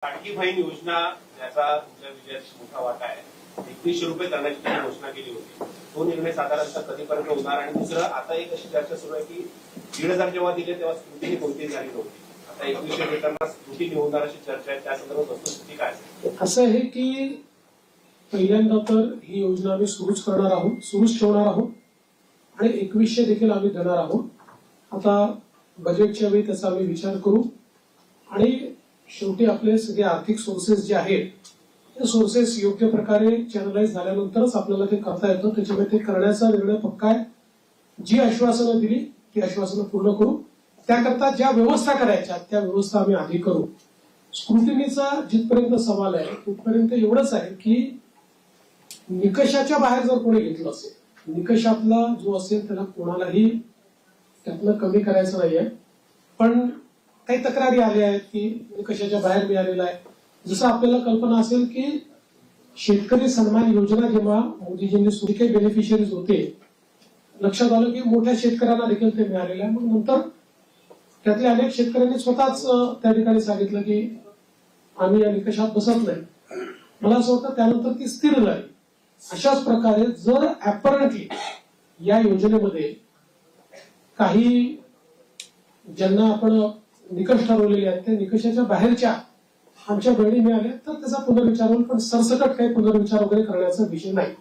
लाडकी बहीण योजना याचा तुमच्या विजयात मोठा वाटा आहे. 2100 रुपये करण्याची तुम्ही घोषणा केली होती. तो निर्णय साधारणतः कधीपर्यंत होणार? आणि दुसरं, आता एक अशी चर्चा सुरू आहे की 1500 जेव्हा दिले तेव्हा स्क्रुटिनी कोणतीही झाली नव्हती. आता 2100 देताना स्क्रुटिनी होणार अशी चर्चा आहे. त्या संदर्भात वस्तुस्थिती काय असेल? असं आहे की पहिल्यांदा तर ही योजना आम्ही सुरूच करणार आहोत, सुरूच ठेवणार आहोत आणि 2100 देखील आम्ही देणार आहोत. आता बजेटच्या वेळी त्याचा आम्ही विचार करू आणि शेवटी आपले सगळे आर्थिक सोर्सेस जे आहेत ते सोर्सेस योग्य प्रकारे चॅनलाइज झाल्यानंतरच आपल्याला ते करता येतं. त्याच्यामुळे ते करण्याचा निर्णय पक्का आहे. जी आश्वासनं दिली ती आश्वासनं पूर्ण करू. त्याकरता ज्या व्यवस्था करायच्या त्या व्यवस्था आम्ही आधी करू. स्क्रुटिनीचा जिथपर्यंत सवाल आहे तिथपर्यंत एवढंच आहे की निकषाच्या बाहेर जर कोणी घेतलं असेल, निकषातला जो असेल त्याला कोणालाही त्यातनं कमी करायचं नाहीये. पण काही तक्रारी आल्या आहेत की निकषाच्या बाहेर मिळालेला आहे. जसं आपल्याला कल्पना असेल की शेतकरी सन्मान योजना जेव्हा मोदीजींनी सुरू काही बेनिफिशियरीज होते, लक्षात आलं की मोठ्या शेतकऱ्यांना देखील ते मिळालेलं आहे. मग नंतर त्यातल्या अनेक शेतकऱ्यांनी स्वतःच त्या ठिकाणी सांगितलं की आम्ही या निकषात बसत नाही. मला असं वाटतं त्यानंतर ती स्थिर झाली. अशाच प्रकारे जर ऍपरंटली या योजनेमध्ये काही ज्यांना आपण निकष ठरवलेले आहेत त्या निकषाच्या बाहेरच्या आमच्या बहिणी मिळाल्या तर त्याचा पुनर्विचार होईल. पण सरसकट काही पुनर्विचार वगैरे करण्याचा विषय नाही.